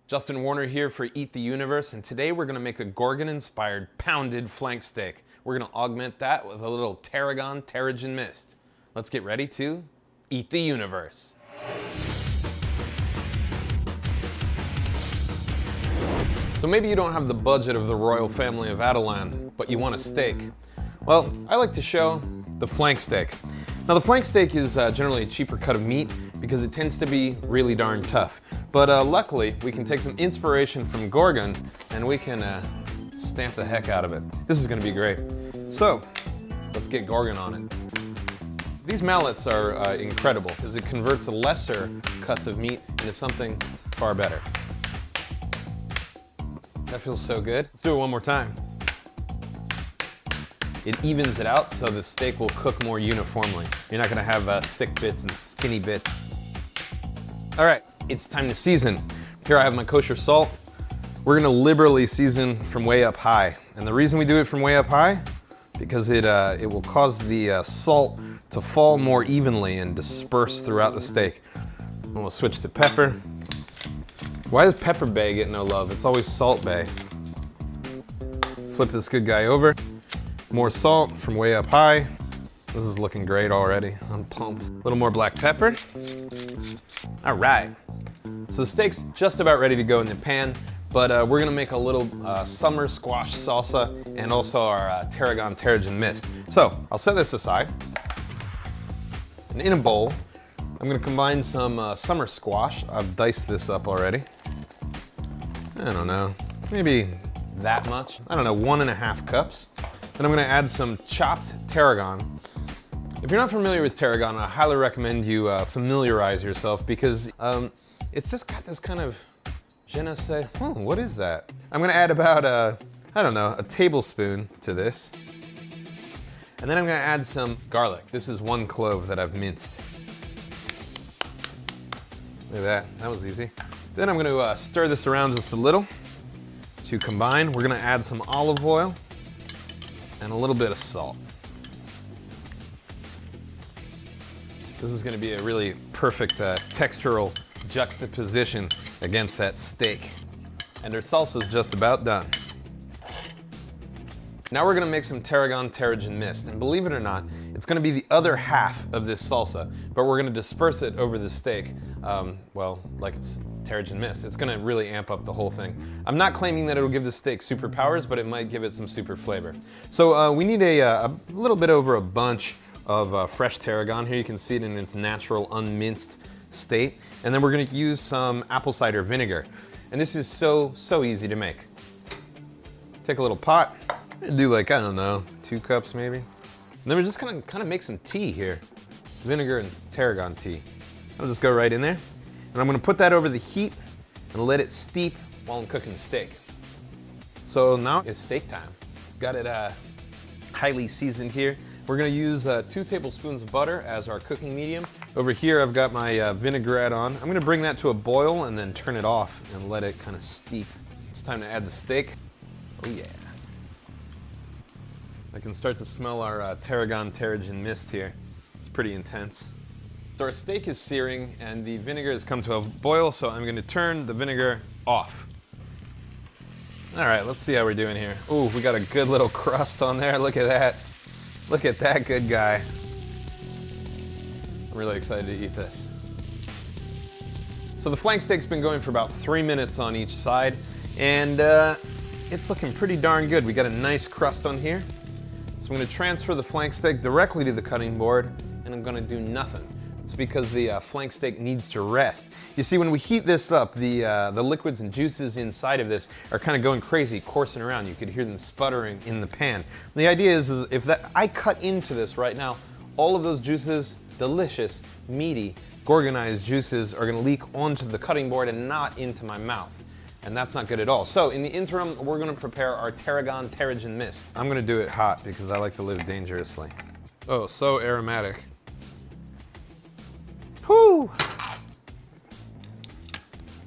Justin Warner here for Eat the Universe, and today we're gonna make a Gorgon-inspired pounded flank steak. We're gonna augment that with a little tarragon terrigen mist. Let's get ready to Eat the Universe. So maybe you don't have the budget of the royal family of Adelan, but you want a steak. Well, I like to show the flank steak. Now the flank steak is generally a cheaper cut of meat because it tends to be really darn tough. But luckily, we can take some inspiration from Gorgon and we can stamp the heck out of it. This is gonna be great. So, let's get Gorgon on it. These mallets are incredible because it converts the lesser cuts of meat into something far better. That feels so good. Let's do it one more time. It evens it out so the steak will cook more uniformly. You're not gonna have thick bits and skinny bits. All right, it's time to season. Here I have my kosher salt. We're gonna liberally season from way up high. And the reason we do it from way up high, because it will cause the salt to fall more evenly and disperse throughout the steak. And we'll switch to pepper. Why does Pepper Bay get no love? It's always Salt Bay. Flip this good guy over. More salt from way up high. This is looking great already. I'm pumped. A little more black pepper. All right. So the steak's just about ready to go in the pan, but we're gonna make a little summer squash salsa and also our tarragon terrigen mist. So I'll set this aside. And in a bowl, I'm gonna combine some summer squash. I've diced this up already. I don't know, maybe that much. I don't know, 1.5 cups. Then I'm gonna add some chopped tarragon. If you're not familiar with tarragon, I highly recommend you familiarize yourself because it's just got this kind of je ne sais, what is that? I'm gonna add about, I don't know, a tablespoon to this. And then I'm gonna add some garlic. This is 1 clove that I've minced. Look at that was easy. Then I'm gonna stir this around just a little to combine. We're gonna add some olive oil and a little bit of salt. This is gonna be a really perfect textural juxtaposition against that steak. And our salsa's just about done. Now we're gonna make some tarragon terrigen mist, and believe it or not, it's gonna be the other half of this salsa, but we're gonna disperse it over the steak, well, like it's terrigen mist. It's gonna really amp up the whole thing. I'm not claiming that it'll give the steak superpowers, but it might give it some super flavor. So we need a little bit over a bunch of fresh tarragon. Here you can see it in its natural unminced state. And then we're gonna use some apple cider vinegar. And this is so easy to make. Take a little pot, do like, I don't know, 2 cups maybe. And then we're just gonna kind of make some tea here. Vinegar and tarragon tea. I'll just go right in there. And I'm gonna put that over the heat and let it steep while I'm cooking the steak. So now it's steak time. Got it highly seasoned here. We're gonna use 2 tablespoons of butter as our cooking medium. Over here I've got my vinaigrette on. I'm gonna bring that to a boil and then turn it off and let it kind of steep. It's time to add the steak. Oh yeah. I can start to smell our tarragon terrigen mist here. It's pretty intense. So our steak is searing and the vinegar has come to a boil, so I'm gonna turn the vinegar off. All right, let's see how we're doing here. Ooh, we got a good little crust on there. Look at that. Look at that good guy. I'm really excited to eat this. So the flank steak's been going for about 3 minutes on each side, and it's looking pretty darn good. We got a nice crust on here. So I'm gonna transfer the flank steak directly to the cutting board, and I'm gonna do nothing. It's because the flank steak needs to rest. You see, when we heat this up, the liquids and juices inside of this are kind of going crazy, coursing around. You could hear them sputtering in the pan. The idea is if I cut into this right now, all of those juices, delicious, meaty, gorgonized juices are gonna leak onto the cutting board and not into my mouth. And that's not good at all. So in the interim, we're gonna prepare our tarragon terrigen mist. I'm gonna do it hot because I like to live dangerously. Oh, so aromatic. Whew!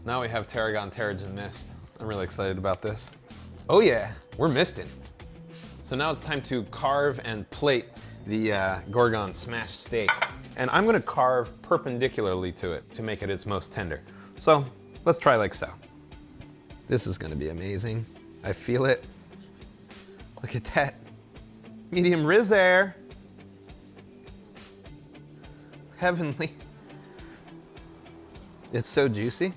Now we have tarragon terrigen mist. I'm really excited about this. Oh yeah, we're misting. So now it's time to carve and plate the Gorgon smashed steak. And I'm gonna carve perpendicularly to it to make it its most tender. So let's try like so. This is gonna be amazing. I feel it. Look at that. Medium Rizair. Heavenly. It's so juicy.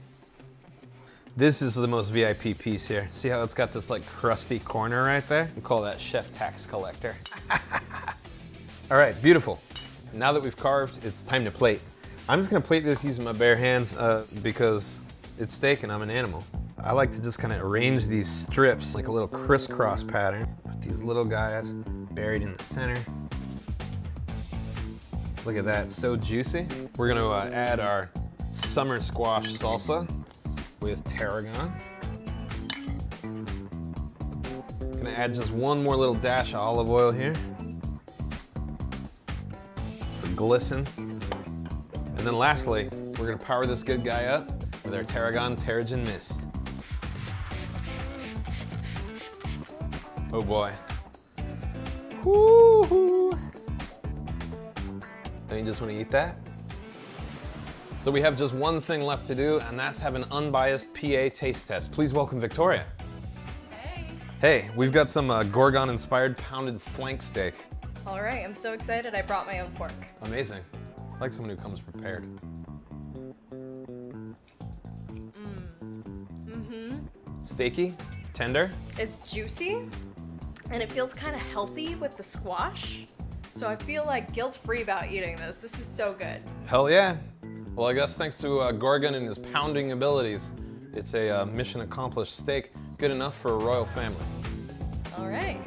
This is the most VIP piece here. See how it's got this like crusty corner right there? We call that Chef Tax Collector. All right, beautiful. Now that we've carved, it's time to plate. I'm just gonna plate this using my bare hands because it's steak and I'm an animal. I like to just kind of arrange these strips like a little crisscross pattern. Put these little guys buried in the center. Look at that, so juicy. We're gonna add our summer squash salsa with tarragon. Gonna add just one more little dash of olive oil here for glisten. And then lastly, we're gonna power this good guy up with our tarragon Terrigen Mist. Oh boy. Woo-hoo. Don't you just wanna eat that? So we have just one thing left to do, and that's have an unbiased PA taste test. Please welcome Victoria. Hey. Hey, we've got some Gorgon-inspired pounded flank steak. All right, I'm so excited I brought my own fork. Amazing. I like someone who comes prepared. Steaky, tender. It's juicy, and it feels kind of healthy with the squash. So I feel like guilt-free about eating this. This is so good. Hell yeah. Well, I guess thanks to Gorgon and his pounding abilities, it's a mission accomplished steak, good enough for a royal family. All right.